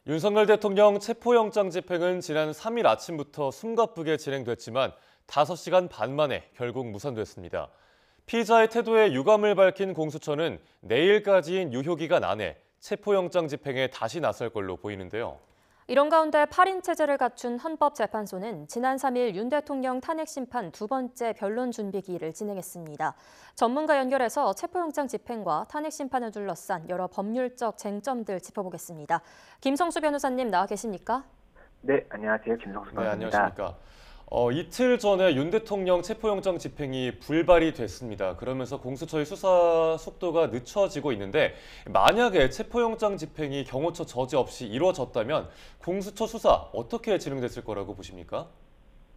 윤석열 대통령 체포영장 집행은 지난 3일 아침부터 숨가쁘게 진행됐지만 5시간 반 만에 결국 무산됐습니다. 피의자의 태도에 유감을 밝힌 공수처는 내일까지인 유효기간 안에 체포영장 집행에 다시 나설 걸로 보이는데요. 이런 가운데 8인 체제를 갖춘 헌법재판소는 지난 3일 윤 대통령 탄핵 심판 두 번째 변론 준비기일을 진행했습니다. 전문가 연결해서 체포영장 집행과 탄핵 심판을 둘러싼 여러 법률적 쟁점들 짚어보겠습니다. 김성수 변호사님 나와 계십니까? 네, 안녕하세요. 김성수 네, 변호사입니다. 안녕하십니까. 이틀 전에 윤 대통령 체포영장 집행이 불발이 됐습니다. 그러면서 공수처의 수사 속도가 늦춰지고 있는데 만약에 체포영장 집행이 경호처 저지 없이 이루어졌다면 공수처 수사 어떻게 진행됐을 거라고 보십니까?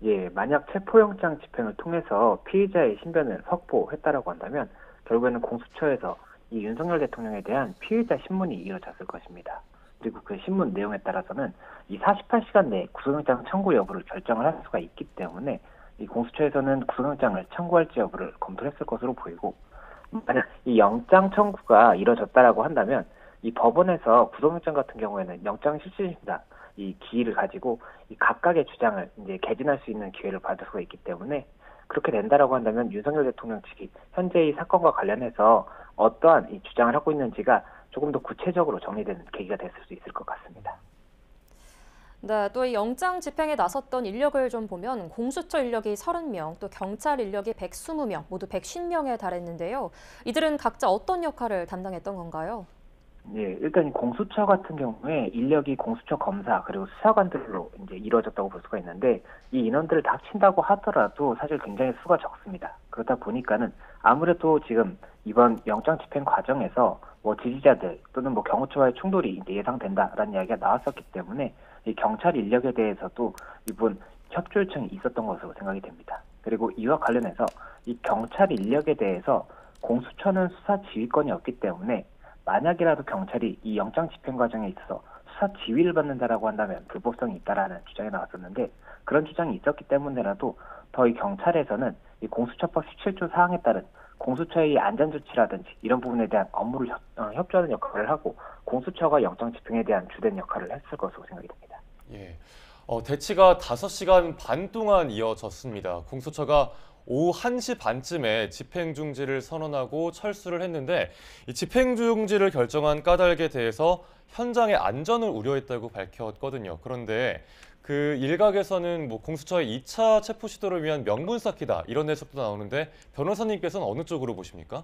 예, 만약 체포영장 집행을 통해서 피의자의 신변을 확보했다라고 한다면 결국에는 공수처에서 이 윤석열 대통령에 대한 피의자 신문이 이루어졌을 것입니다. 그리고 그 신문 내용에 따라서는 이 48시간 내에 구속영장 청구 여부를 결정을 할 수가 있기 때문에 이 공수처에서는 구속영장을 청구할지 여부를 검토했을 것으로 보이고, 만약 이 영장 청구가 이루어졌다라고 한다면 이 법원에서 구속영장 같은 경우에는 영장 실질심사 이 기일을 가지고 이 각각의 주장을 이제 개진할 수 있는 기회를 받을 수가 있기 때문에, 그렇게 된다라고 한다면 윤석열 대통령 측이 현재 이 사건과 관련해서 어떠한 이 주장을 하고 있는지가 조금 더 구체적으로 정리되는 계기가 됐을 수 있을 것 같습니다. 네, 또 이 영장 집행에 나섰던 인력을 좀 보면 공수처 인력이 30명, 또 경찰 인력이 120명, 모두 150명에 달했는데요. 이들은 각자 어떤 역할을 담당했던 건가요? 예, 일단 공수처 같은 경우에 인력이 공수처 검사 그리고 수사관들로 이제 이루어졌다고 볼 수가 있는데, 이 인원들을 다 합친다고 하더라도 사실 굉장히 수가 적습니다. 그러다 보니까는 아무래도 지금 이번 영장 집행 과정에서 뭐 지지자들 또는 뭐 경호처와의 충돌이 이제 예상된다라는 이야기가 나왔었기 때문에 이 경찰 인력에 대해서도 이번 협조 요청이 있었던 것으로 생각이 됩니다. 그리고 이와 관련해서 이 경찰 인력에 대해서 공수처는 수사 지휘권이 없기 때문에 만약이라도 경찰이 이 영장 집행 과정에 있어서 수사 지휘를 받는다라고 한다면 불법성이 있다라는 주장이 나왔었는데, 그런 주장이 있었기 때문에라도 더 이 경찰에서는 이 공수처법 17조 사항에 따른 공수처의 안전 조치라든지 이런 부분에 대한 업무를 협조하는 역할을 하고 공수처가 영장 집행에 대한 주된 역할을 했을 것으로 생각이 됩니다. 예, 대치가 5시간 반 동안 이어졌습니다. 공수처가 오후 1시 반쯤에 집행중지를 선언하고 철수를 했는데 이 집행중지를 결정한 까닭에 대해서 현장의 안전을 우려했다고 밝혔거든요. 그런데 그 일각에서는 뭐 공수처의 2차 체포 시도를 위한 명분 쌓기다 이런 해석도 나오는데 변호사님께서는 어느 쪽으로 보십니까?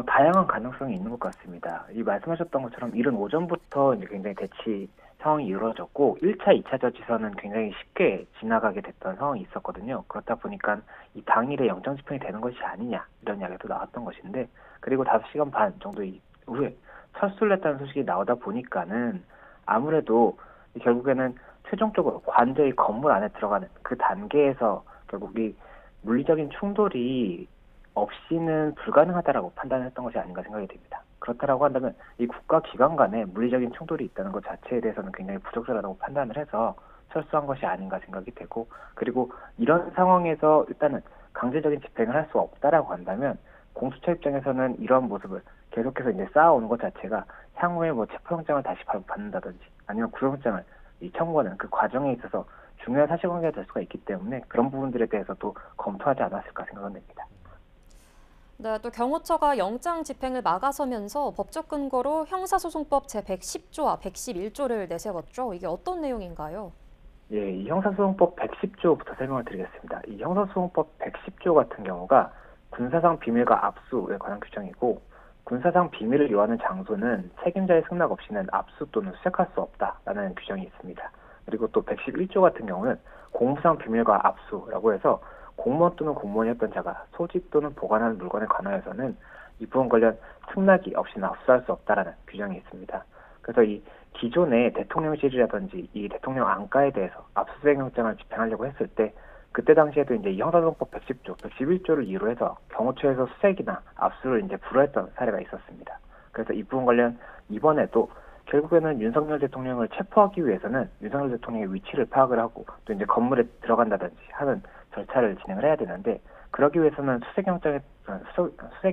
다양한 가능성이 있는 것 같습니다. 이 말씀하셨던 것처럼 이른 오전부터 이제 굉장히 대치 상황이 이루어졌고 1차, 2차 저지선은 굉장히 쉽게 지나가게 됐던 상황이 있었거든요. 그렇다 보니까 이 당일에 영장 집행이 되는 것이 아니냐 이런 이야기도 나왔던 것인데, 그리고 5시간 반 정도 이후에 철수를 했다는 소식이 나오다 보니까는 아무래도 결국에는 최종적으로 관저의 건물 안에 들어가는 그 단계에서 결국 이 물리적인 충돌이 없이는 불가능하다라고 판단했던 것이 아닌가 생각이 됩니다. 그렇다라고 한다면 이 국가 기관 간에 물리적인 충돌이 있다는 것 자체에 대해서는 굉장히 부적절하다고 판단을 해서 철수한 것이 아닌가 생각이 되고, 그리고 이런 상황에서 일단은 강제적인 집행을 할 수 없다라고 한다면 공수처 입장에서는 이러한 모습을 계속해서 이제 쌓아오는 것 자체가 향후에 뭐 체포영장을 다시 발부받는다든지 아니면 구속영장을 이 청구하는 그 과정에 있어서 중요한 사실관계가 될 수가 있기 때문에 그런 부분들에 대해서도 검토하지 않았을까 생각은 됩니다. 네, 또 경호처가 영장 집행을 막아서면서 법적 근거로 형사소송법 제110조와 111조를 내세웠죠. 이게 어떤 내용인가요? 예, 이 형사소송법 110조부터 설명을 드리겠습니다. 이 형사소송법 110조 같은 경우가 군사상 비밀과 압수에 관한 규정이고, 군사상 비밀을 요하는 장소는 책임자의 승낙 없이는 압수 또는 수색할 수 없다라는 규정이 있습니다. 그리고 또 111조 같은 경우는 공무상 비밀과 압수라고 해서 공무원 또는 공무원이었던 자가 소집 또는 보관하는 물건에 관하여서는 이 부분 관련 승낙이 없이는 압수할 수 없다라는 규정이 있습니다. 그래서 이 기존의 대통령실이라든지 이 대통령 안가에 대해서 압수수색 영장을 집행하려고 했을 때 그때 당시에도 이제 이 형사소송법 110조, 111조를 이유로 해서 경호처에서 수색이나 압수를 이제 불허했던 사례가 있었습니다. 그래서 이 부분 관련 이번에도 결국에는 윤석열 대통령을 체포하기 위해서는 윤석열 대통령의 위치를 파악을 하고 또 이제 건물에 들어간다든지 하는 절차를 진행을 해야 되는데, 그러기 위해서는 수색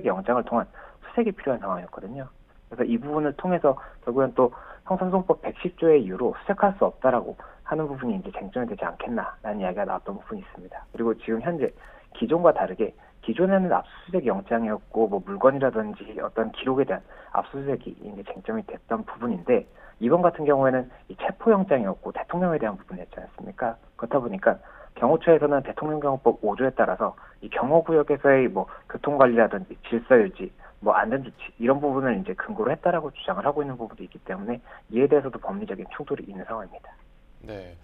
영장을 통한 수색이 필요한 상황이었거든요. 그래서 이 부분을 통해서 결국엔 또 형사소송법 110조의 이유로 수색할 수 없다라고 하는 부분이 이제 쟁점이 되지 않겠나라는 이야기가 나왔던 부분이 있습니다. 그리고 지금 현재 기존과 다르게 기존에는 압수수색 영장이었고 뭐 물건이라든지 어떤 기록에 대한 압수수색이 이제 쟁점이 됐던 부분인데 이번 같은 경우에는 이 체포영장이었고 대통령에 대한 부분이었지 않습니까? 그렇다 보니까 경호처에서는 대통령경호법 5조에 따라서 이 경호구역에서의 뭐 교통관리라든지 질서유지, 뭐 안전조치 이런 부분을 이제 근거로 했다라고 주장을 하고 있는 부분도 있기 때문에 이에 대해서도 법리적인 충돌이 있는 상황입니다. 네.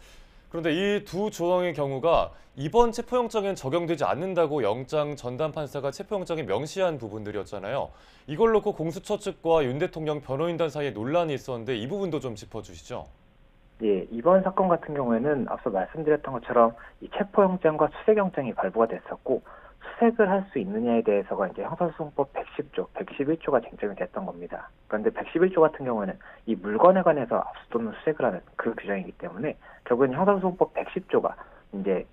그런데 이 두 조항의 경우가 이번 체포영장엔 적용되지 않는다고 영장 전담 판사가 체포영장에 명시한 부분들이었잖아요. 이걸 놓고 공수처 측과 윤 대통령 변호인단 사이에 논란이 있었는데 이 부분도 좀 짚어주시죠. 예, 이번 사건 같은 경우에는 앞서 말씀드렸던 것처럼 이 체포영장과 수색영장이 발부가 됐었고 수색을 할 수 있느냐에 대해서가 이제 형사소송법 110조, 111조가 쟁점이 됐던 겁니다. 그런데 111조 같은 경우에는 이 물건에 관해서 압수 또는 수색을 하는 그 규정이기 때문에 결국은 형사소송법 110조가 이제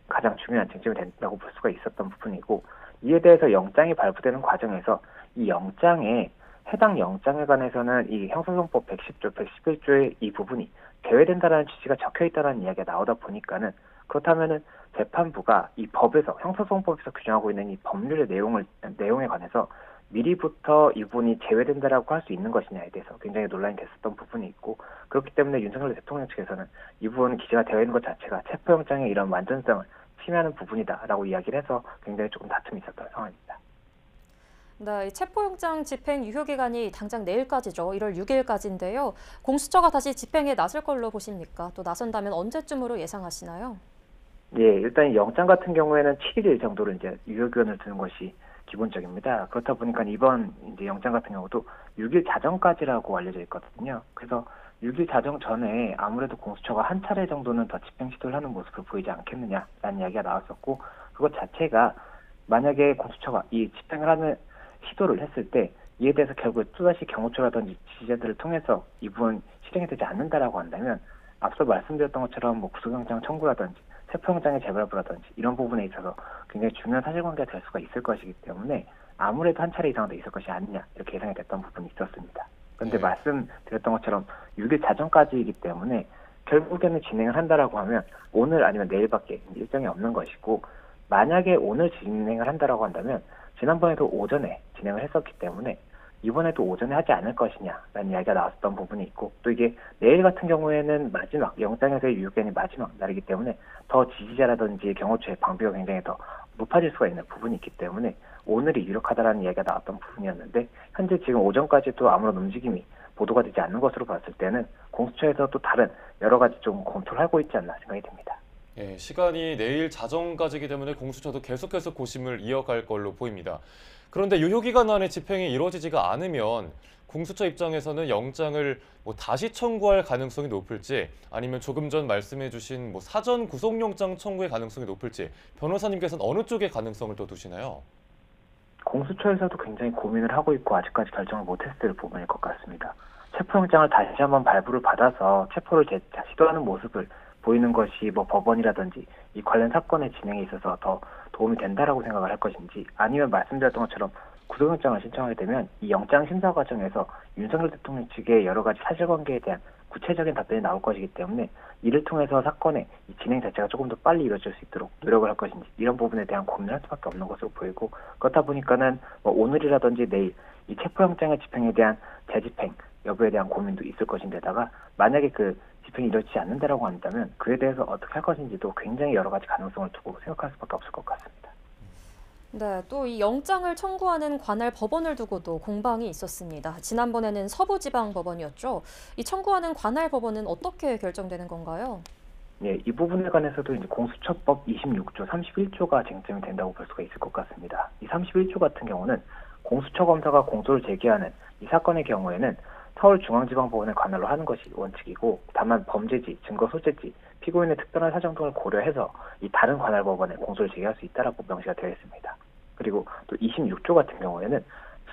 가장 중요한 쟁점이 된다고 볼 수가 있었던 부분이고 이에 대해서 영장이 발부되는 과정에서 이 영장에 해당 영장에 관해서는 이 형사소송법 110조, 111조의 이 부분이 제외된다라는 취지가 적혀있다는 이야기가 나오다 보니까는 그렇다면은 재판부가 이 법에서 형사소송법에서 규정하고 있는 이 법률의 내용에 관해서 미리부터 이 부분이 제외된다라고 할 수 있는 것이냐에 대해서 굉장히 논란이 됐었던 부분이 있고 그렇기 때문에 윤석열 대통령 측에서는 이 부분 기재가 되어 있는 것 자체가 체포영장의 이런 완전성을 침해하는 부분이다라고 이야기를 해서 굉장히 조금 다툼이 있었던 상황입니다. 네, 이 체포영장 집행 유효 기간이 당장 내일까지죠. 1월 6일까지인데요. 공수처가 다시 집행에 나설 걸로 보십니까? 또 나선다면 언제쯤으로 예상하시나요? 예, 일단 영장 같은 경우에는 7일 정도로 이제 유효기간을 두는 것이 기본적입니다. 그렇다 보니까 이번 이제 영장 같은 경우도 6일 자정까지라고 알려져 있거든요. 그래서 6일 자정 전에 아무래도 공수처가 한 차례 정도는 더 집행 시도를 하는 모습을 보이지 않겠느냐라는 이야기가 나왔었고 그것 자체가 만약에 공수처가 이 집행을 하는 시도를 했을 때 이에 대해서 결국 또다시 경호처라든지 지지자들을 통해서 이 부분 실행이 되지 않는다라고 한다면 앞서 말씀드렸던 것처럼 뭐 구속영장 청구라든지 체포영장의 재발부라든지 이런 부분에 있어서 굉장히 중요한 사실관계가 될 수가 있을 것이기 때문에 아무래도 한 차례 이상은 더 있을 것이 아니냐 이렇게 예상이 됐던 부분이 있었습니다. 그런데 네. 말씀드렸던 것처럼 6일 자정까지이기 때문에 결국에는 진행을 한다라고 하면 오늘 아니면 내일밖에 일정이 없는 것이고 만약에 오늘 진행을 한다라고 한다면 지난번에도 오전에 진행을 했었기 때문에 이번에도 오전에 하지 않을 것이냐라는 이야기가 나왔었던 부분이 있고 또 이게 내일 같은 경우에는 마지막 영장에서의 유효기간이 마지막 날이기 때문에 더 지지자라든지 경호처의 방비가 굉장히 더 높아질 수가 있는 부분이 있기 때문에 오늘이 유력하다라는 이야기가 나왔던 부분이었는데 현재 지금 오전까지도 아무런 움직임이 보도가 되지 않는 것으로 봤을 때는 공수처에서 또 다른 여러 가지 좀 검토를 하고 있지 않나 생각이 듭니다. 예, 시간이 내일 자정까지이기 때문에 공수처도 계속해서 고심을 이어갈 걸로 보입니다. 그런데 유효기간 안에 집행이 이루어지지가 않으면 공수처 입장에서는 영장을 다시 청구할 가능성이 높을지 아니면 조금 전 말씀해 주신 사전 구속영장 청구의 가능성이 높을지 변호사님께서는 어느 쪽의 가능성을 더 두시나요? 공수처에서도 굉장히 고민을 하고 있고 아직까지 결정을 못했을 부분일 것 같습니다. 체포영장을 다시 한번 발부를 받아서 체포를 시도하는 모습을 보이는 것이 법원이라든지 이 관련 사건의 진행에 있어서 더 도움이 된다라고 생각을 할 것인지 아니면 말씀드렸던 것처럼 구속영장을 신청하게 되면 이 영장 심사 과정에서 윤석열 대통령 측의 여러 가지 사실관계에 대한 구체적인 답변이 나올 것이기 때문에 이를 통해서 사건의 이 진행 자체가 조금 더 빨리 이루어질 수 있도록 노력을 할 것인지 이런 부분에 대한 고민을 할 수밖에 없는 것으로 보이고 그렇다 보니까는 오늘이라든지 내일 이 체포영장의 집행에 대한 재집행 여부에 대한 고민도 있을 것인데다가 만약에 그 집행이 이루어지지 않는다라고 한다면 그에 대해서 어떻게 할 것인지도 굉장히 여러 가지 가능성을 두고 생각할 수밖에 없을 것 같습니다. 네, 또 이 영장을 청구하는 관할 법원을 두고도 공방이 있었습니다. 지난번에는 서부지방법원이었죠. 이 청구하는 관할 법원은 어떻게 결정되는 건가요? 네, 이 부분에 관해서도 이제 공수처법 26조, 31조가 쟁점이 된다고 볼 수가 있을 것 같습니다. 이 31조 같은 경우는 공수처 검사가 공소를 제기하는 이 사건의 경우에는 서울중앙지방법원의 관할로 하는 것이 원칙이고 다만 범죄지, 증거 소재지, 피고인의 특별한 사정 등을 고려해서 이 다른 관할 법원에 공소를 제기할 수 있다라고 명시가 되어 있습니다. 그리고 또 26조 같은 경우에는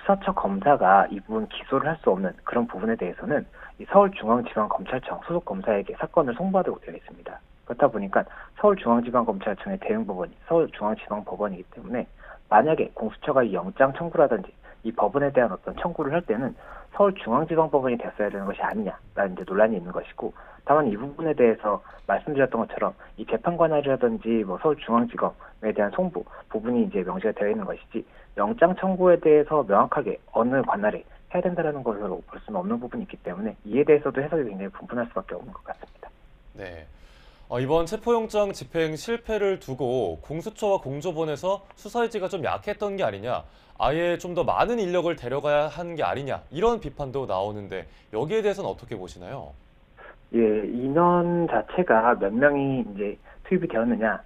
수사처 검사가 이 부분 기소를 할 수 없는 그런 부분에 대해서는 이 서울중앙지방검찰청 소속 검사에게 사건을 송부하도록 되어 있습니다. 그렇다 보니까 서울중앙지방검찰청의 대응법원이 서울중앙지방법원이기 때문에 만약에 공수처가 이 영장 청구라든지 이 법원에 대한 어떤 청구를 할 때는 서울중앙지방법원이 됐어야 되는 것이 아니냐라는 이제 논란이 있는 것이고, 다만 이 부분에 대해서 말씀드렸던 것처럼 이 재판 관할이라든지 뭐 서울중앙지검에 대한 송부 부분이 이제 명시가 되어 있는 것이지, 영장 청구에 대해서 명확하게 어느 관할에 해야 된다라는 것으로 볼 수는 없는 부분이 있기 때문에 이에 대해서도 해석이 굉장히 분분할 수밖에 없는 것 같습니다. 네. 이번 체포영장 집행 실패를 두고 공수처와 공조본에서 수사 의지가 좀 약했던 게 아니냐, 아예 좀 더 많은 인력을 데려가야 한 게 아니냐, 이런 비판도 나오는데 여기에 대해서는 어떻게 보시나요? 예, 인원 자체가 몇 명이 이제 투입이 되었느냐,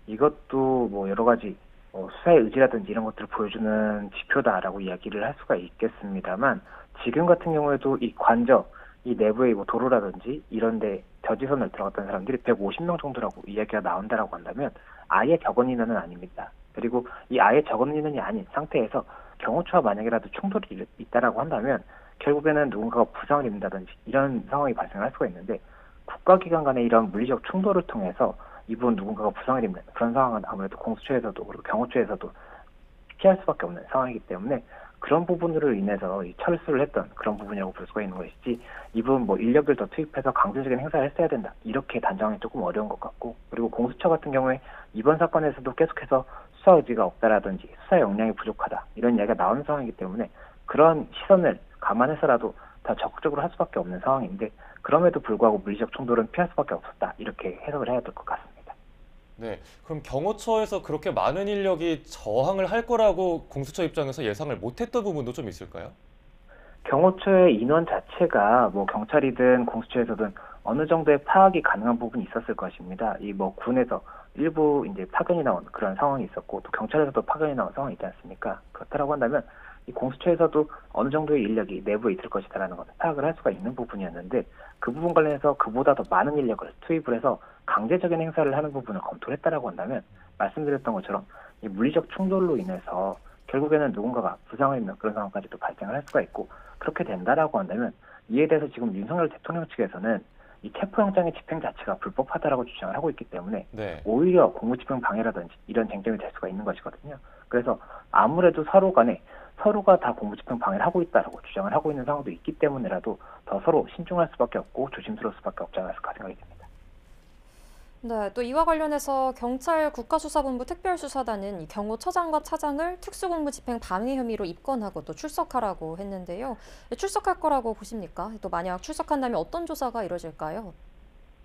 이것도 뭐 여러 가지 수사의 의지라든지 이런 것들을 보여주는 지표다라고 이야기를 할 수가 있겠습니다만, 지금 같은 경우에도 이 관저, 이 내부의 뭐 도로라든지 이런데 저지선을 들어갔던 사람들이 150명 정도라고 이야기가 나온다라고 한다면 아예 적은 인원은 아닙니다. 그리고 이 아예 적은 인원이 아닌 상태에서 경호처와 만약이라도 충돌이 있다라고 한다면 결국에는 누군가가 부상을 입는다든지 이런 상황이 발생할 수가 있는데, 국가기관 간의 이런 물리적 충돌을 통해서 이분 누군가가 부상을 입는 그런 상황은 아무래도 공수처에서도 그리고 경호처에서도 피할 수밖에 없는 상황이기 때문에, 그런 부분으로 인해서 이 철수를 했던 그런 부분이라고 볼 수가 있는 것이지, 이분 뭐 인력을 더 투입해서 강제적인 행사를 했어야 된다 이렇게 단정하기 조금 어려운 것 같고, 그리고 공수처 같은 경우에 이번 사건에서도 계속해서 수사 의지가 없다라든지 수사 역량이 부족하다 이런 이야기가 나오는 상황이기 때문에 그런 시선을 감안해서라도 더 적극적으로 할 수밖에 없는 상황인데, 그럼에도 불구하고 물리적 충돌은 피할 수밖에 없었다 이렇게 해석을 해야 될 것 같습니다. 네. 그럼 경호처에서 그렇게 많은 인력이 저항을 할 거라고 공수처 입장에서 예상을 못했던 부분도 좀 있을까요? 경호처의 인원 자체가 뭐 경찰이든 공수처에서든 어느 정도의 파악이 가능한 부분이 있었을 것입니다. 이 뭐 군에서 일부 이제 파견이 나온 그런 상황이 있었고, 또 경찰에서도 파견이 나온 상황이 있지 않습니까? 그렇다라고 한다면 이 공수처에서도 어느 정도의 인력이 내부에 있을 것이다라는 것을 파악을 할 수가 있는 부분이었는데, 그 부분 관련해서 그보다 더 많은 인력을 투입을 해서 강제적인 행사를 하는 부분을 검토를 했다라고 한다면, 말씀드렸던 것처럼 이 물리적 충돌로 인해서 결국에는 누군가가 부상을 입는 그런 상황까지도 발생을 할 수가 있고, 그렇게 된다라고 한다면 이에 대해서 지금 윤석열 대통령 측에서는 이 체포영장의 집행 자체가 불법하다라고 주장을 하고 있기 때문에 네. 오히려 공무집행 방해라든지 이런 쟁점이 될 수가 있는 것이거든요. 그래서 아무래도 서로가 다 공무집행 방해를 하고 있다라고 주장을 하고 있는 상황도 있기 때문에라도 더 서로 신중할 수밖에 없고 조심스러울 수밖에 없지 않을까 생각이 듭니다. 네, 또 이와 관련해서 경찰 국가수사본부 특별수사단은 이 경호처장과 차장을 특수공무집행 방해 혐의로 입건하고 또 출석하라고 했는데요. 출석할 거라고 보십니까? 또 만약 출석한다면 어떤 조사가 이루어질까요?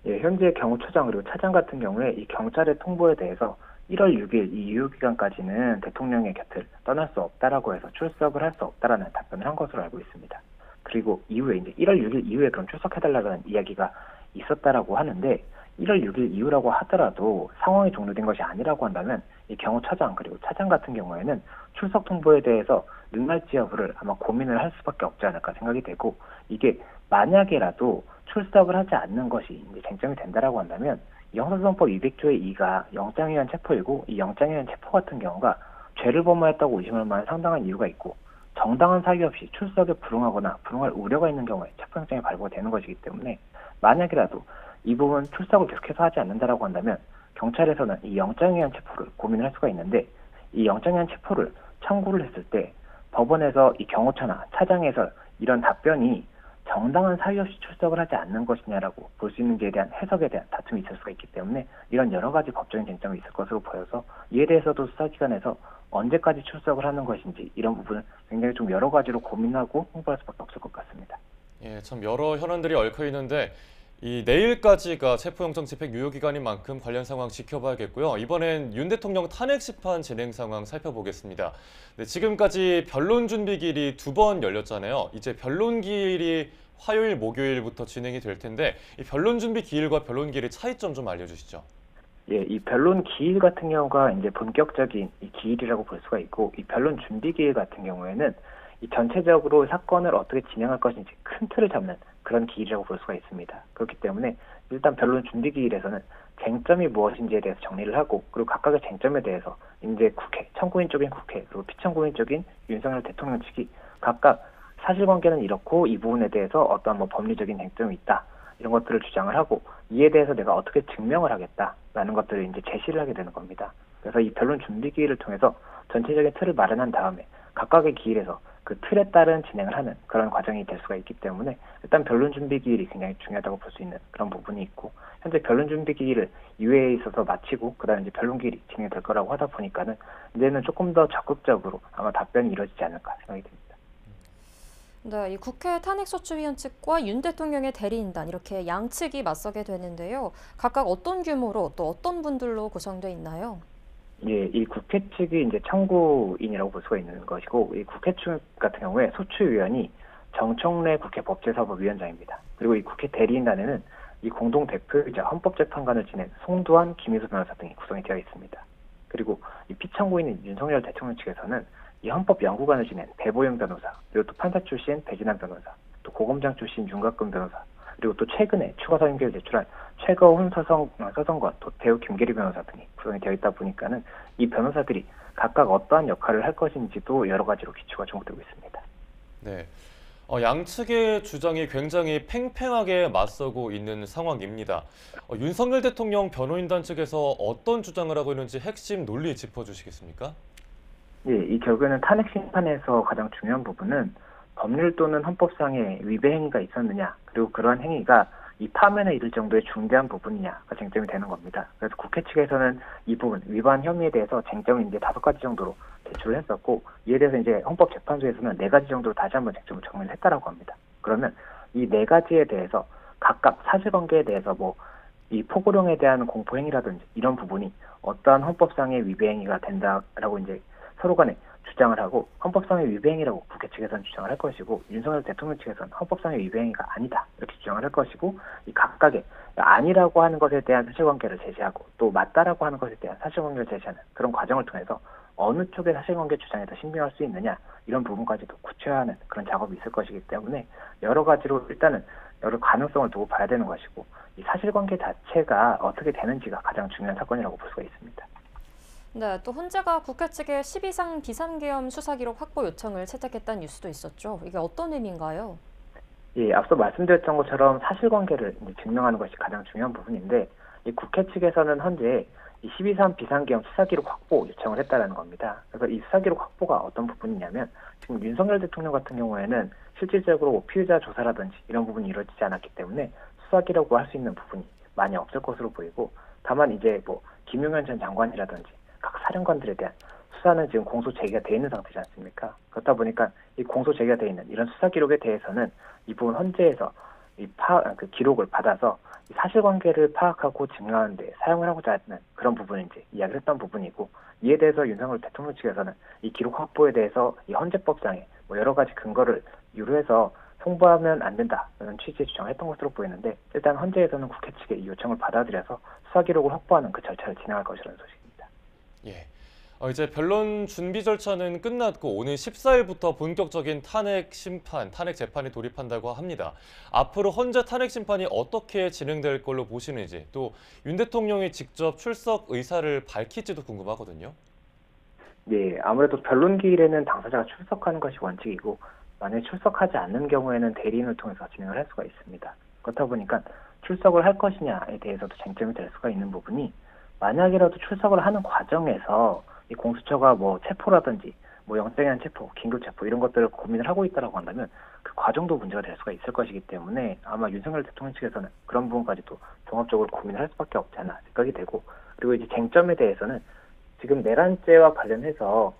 예, 현재 경호처장 그리고 차장 같은 경우에 이 경찰의 통보에 대해서 1월 6일 이 유효기간까지는 대통령의 곁을 떠날 수 없다라고 해서 출석을 할 수 없다라는 답변을 한 것으로 알고 있습니다. 그리고 이후에 이제 1월 6일 이후에 그럼 출석해달라는 이야기가 있었다라고 하는데, 1월 6일 이후라고 하더라도 상황이 종료된 것이 아니라고 한다면 이 경호처장 그리고 차장 같은 경우에는 출석 통보에 대해서 능랄지 여부를 아마 고민을 할 수밖에 없지 않을까 생각이 되고, 이게 만약에라도 출석을 하지 않는 것이 이제 쟁점이 된다라고 한다면 형사소송법 200조의 2가 영장의한 체포이고, 이 영장의한 체포 같은 경우가 죄를 범하였다고 의심할 만한 상당한 이유가 있고 정당한 사유 없이 출석에 불응하거나 불응할 우려가 있는 경우에 체포영장이 발부가 되는 것이기 때문에, 만약이라도 이 부분 출석을 계속해서 하지 않는다라고 한다면 경찰에서는 이 영장의한 체포를 고민을 할 수가 있는데, 이 영장의한 체포를 청구를 했을 때 법원에서 이 경호처나 차장에서 이런 답변이 정당한 사유 없이 출석을 하지 않는 것이냐라고 볼 수 있는지에 대한 해석에 대한 다툼이 있을 수가 있기 때문에, 이런 여러 가지 법적인 쟁점이 있을 것으로 보여서 이에 대해서도 수사기관에서 언제까지 출석을 하는 것인지 이런 부분을 굉장히 좀 여러 가지로 고민하고 홍보할 수밖에 없을 것 같습니다. 예, 참 여러 현안들이 얽혀 있는데 이 내일까지가 체포영장 집행 유효기간인 만큼 관련 상황 지켜봐야겠고요. 이번엔 윤 대통령 탄핵 심판 진행 상황 살펴보겠습니다. 네, 지금까지 변론 준비기일이 2번 열렸잖아요. 이제 변론 기일이 화요일, 목요일부터 진행이 될 텐데 이 변론 준비 기일과 변론 기일의 차이점 좀 알려주시죠. 예, 이 변론 기일 같은 경우가 이제 본격적인 이 기일이라고 볼 수가 있고, 이 변론 준비 기일 같은 경우에는 이 전체적으로 사건을 어떻게 진행할 것인지 큰 틀을 잡는 그런 기일이라고 볼 수가 있습니다. 그렇기 때문에 일단 변론 준비 기일에서는 쟁점이 무엇인지에 대해서 정리를 하고, 그리고 각각의 쟁점에 대해서 이제 청구인 쪽인 국회, 그리고 피청구인 쪽인 윤석열 대통령 측이 각각 사실관계는 이렇고 이 부분에 대해서 어떠한 뭐 법리적인 쟁점이 있다, 이런 것들을 주장을 하고, 이에 대해서 내가 어떻게 증명을 하겠다라는 것들을 이제 제시를 하게 되는 겁니다. 그래서 이 변론 준비 기일을 통해서 전체적인 틀을 마련한 다음에 각각의 기일에서 그 틀에 따른 진행을 하는 그런 과정이 될 수가 있기 때문에 일단 변론 준비 기일이 굉장히 중요하다고 볼 수 있는 그런 부분이 있고, 현재 변론 준비 기일을 2회에 있어서 마치고 그다음에 이제 변론 기일이 진행될 거라고 하다 보니까는 이제는 조금 더 적극적으로 아마 답변이 이루어지지 않을까 생각이 듭니다. 네, 이 국회 탄핵소추위원 측과 윤 대통령의 대리인단 이렇게 양측이 맞서게 되는데요. 각각 어떤 규모로 또 어떤 분들로 구성돼 있나요? 예, 이 국회 측이 이제 청구인이라고 볼 수가 있는 것이고, 이 국회 측 같은 경우에 소추위원이 정청래 국회 법제사법위원장입니다. 그리고 이 국회 대리인단에는 이 공동 대표이자 헌법재판관을 지낸 송두환, 김희수 변호사 등이 구성이 되어 있습니다. 그리고 이 피청구인인 윤석열 대통령 측에서는 이 헌법연구관을 지낸 배보영 변호사, 그리고 또 판사 출신 배진환 변호사, 또 고검장 출신 윤곽근 변호사, 그리고 또 최근에 추가 서임계를 제출한 최거훈 서성건, 도태우 김계리 변호사 등이 구성이 되어 있다 보니까는 이 변호사들이 각각 어떠한 역할을 할 것인지도 여러 가지로 기초가 주목되고 있습니다. 네. 양측의 주장이 굉장히 팽팽하게 맞서고 있는 상황입니다. 윤석열 대통령 변호인단 측에서 어떤 주장을 하고 있는지 핵심 논리 짚어주시겠습니까? 예, 이 결국에는 탄핵 심판에서 가장 중요한 부분은 법률 또는 헌법상의 위배 행위가 있었느냐, 그리고 그러한 행위가 이 파면에 이를 정도의 중대한 부분이냐가 쟁점이 되는 겁니다. 그래서 국회 측에서는 이 부분 위반 혐의에 대해서 쟁점을 이제 5가지 정도로 제출을 했었고, 이에 대해서 이제 헌법재판소에서는 4가지 정도로 다시 한번 쟁점을 정리를 했다라고 합니다. 그러면 이 4가지에 대해서 각각 사실관계에 대해서 뭐 이 포고령에 대한 공포행위라든지 이런 부분이 어떠한 헌법상의 위배행위가 된다라고 이제 서로 간에 주장을 하고, 헌법상의 위배행위라고 국회 측에서는 주장을 할 것이고, 윤석열 대통령 측에서는 헌법상의 위배행위가 아니다 이렇게 주장을 할 것이고, 이 각각의 아니라고 하는 것에 대한 사실관계를 제시하고 또 맞다라고 하는 것에 대한 사실관계를 제시하는 그런 과정을 통해서 어느 쪽의 사실관계 주장에 더 신빙할 수 있느냐, 이런 부분까지도 구체화하는 그런 작업이 있을 것이기 때문에 여러 가지로 일단은 여러 가능성을 두고 봐야 되는 것이고, 이 사실관계 자체가 어떻게 되는지가 가장 중요한 사건이라고 볼 수가 있습니다. 네, 또 헌재가 국회 측의 12상 비상계엄 수사 기록 확보 요청을 채택했다는 뉴스도 있었죠. 이게 어떤 의미인가요? 예, 앞서 말씀드렸던 것처럼 사실관계를 이제 증명하는 것이 가장 중요한 부분인데, 이 국회 측에서는 현재 이 12.3 비상계엄 수사기록 확보 요청을 했다는 겁니다. 그래서 이 수사기록 확보가 어떤 부분이냐면, 지금 윤석열 대통령 같은 경우에는 실질적으로 피의자 조사라든지 이런 부분이 이루어지지 않았기 때문에 수사기록을 할 수 있는 부분이 많이 없을 것으로 보이고, 다만 이제 뭐 김용현 전 장관이라든지 각 사령관들에 대한 수사는 지금 공소 제기가 돼 있는 상태지 않습니까? 그렇다 보니까 이 공소 제기가 돼 있는 이런 수사 기록에 대해서는 이 부분 헌재에서 그 기록을 받아서 이 사실관계를 파악하고 증명하는 데 사용을 하고자 하는 그런 부분을 이제 이야기를 했던 부분이고, 이에 대해서 윤석열 대통령 측에서는 이 기록 확보에 대해서 이 헌재법상에 뭐 여러 가지 근거를 유로해서 송부하면 안 된다는 취지의 주장을 했던 것으로 보이는데, 일단 헌재에서는 국회 측의 이 요청을 받아들여서 수사 기록을 확보하는 그 절차를 진행할 것이라는 소식입니다. 예. 이제 변론 준비 절차는 끝났고 오는 14일부터 본격적인 탄핵 심판, 탄핵 재판이 돌입한다고 합니다. 앞으로 헌재 탄핵 심판이 어떻게 진행될 걸로 보시는지, 또 윤 대통령이 직접 출석 의사를 밝힐지도 궁금하거든요. 네, 아무래도 변론 기일에는 당사자가 출석하는 것이 원칙이고, 만약에 출석하지 않는 경우에는 대리인을 통해서 진행을 할 수가 있습니다. 그렇다 보니까 출석을 할 것이냐에 대해서도 쟁점이 될 수가 있는 부분이, 만약이라도 출석을 하는 과정에서 이 공수처가 뭐 체포라든지 뭐 영장의한 체포, 긴급 체포 이런 것들을 고민을 하고 있다라고 한다면 그 과정도 문제가 될 수가 있을 것이기 때문에 아마 윤석열 대통령 측에서는 그런 부분까지도 종합적으로 고민을 할 수밖에 없지 않나 생각이 되고, 그리고 이제 쟁점에 대해서는 지금 내란죄와 관련해서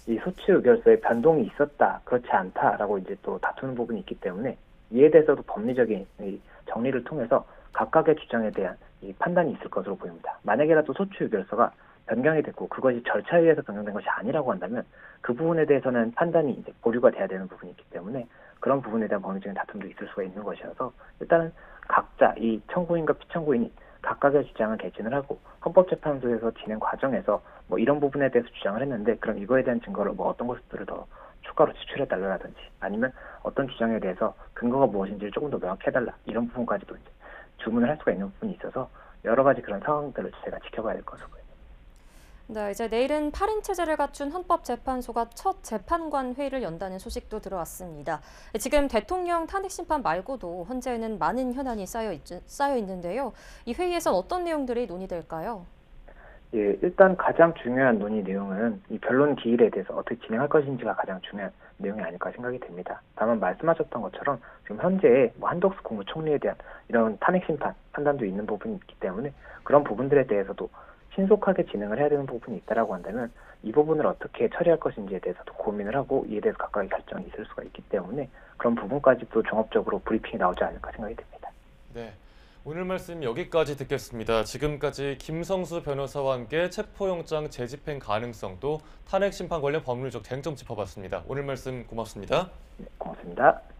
이 소추 의결서에 변동이 있었다, 그렇지 않다라고 이제 또 다투는 부분이 있기 때문에 이에 대해서도 법리적인 이 정리를 통해서 각각의 주장에 대한 이 판단이 있을 것으로 보입니다. 만약에라도 소추 의결서가 변경이 됐고 그것이 절차에 의해서 변경된 것이 아니라고 한다면 그 부분에 대해서는 판단이 이제 보류가 돼야 되는 부분이 있기 때문에 그런 부분에 대한 법리적인 다툼도 있을 수가 있는 것이어서, 일단은 각자 이 청구인과 피청구인이 각각의 주장을 개진을 하고 헌법재판소에서 진행 과정에서 뭐 이런 부분에 대해서 주장을 했는데, 그럼 이거에 대한 증거를 뭐 어떤 것들을 더 추가로 제출해 달라든지 아니면 어떤 주장에 대해서 근거가 무엇인지를 조금 더 명확해 달라, 이런 부분까지도 이제 주문을 할 수가 있는 부분이 있어서 여러 가지 그런 상황들을 제가 지켜봐야 될 것으로 보입니다. 네, 이제 내일은 8인 체제를 갖춘 헌법재판소가 첫 재판관 회의를 연다는 소식도 들어왔습니다. 지금 대통령 탄핵 심판 말고도 헌재에는 많은 현안이 쌓여 있는데요. 이 회의에선 어떤 내용들이 논의될까요? 예, 일단 가장 중요한 논의 내용은 이 변론 기일에 대해서 어떻게 진행할 것인지가 가장 중요한 내용이 아닐까 생각이 됩니다. 다만 말씀하셨던 것처럼 지금 현재 뭐 한덕수 국무총리에 대한 이런 탄핵 심판 판단도 있는 부분이 있기 때문에 그런 부분들에 대해서도 신속하게 진행을 해야 되는 부분이 있다라고 한다면 이 부분을 어떻게 처리할 것인지에 대해서도 고민을 하고 이에 대해서 각각의 결정이 있을 수가 있기 때문에 그런 부분까지도 종합적으로 브리핑이 나오지 않을까 생각이 됩니다. 네, 오늘 말씀 여기까지 듣겠습니다. 지금까지 김성수 변호사와 함께 체포영장 재집행 가능성 또 탄핵 심판 관련 법률적 쟁점 짚어봤습니다. 오늘 말씀 고맙습니다. 네, 고맙습니다.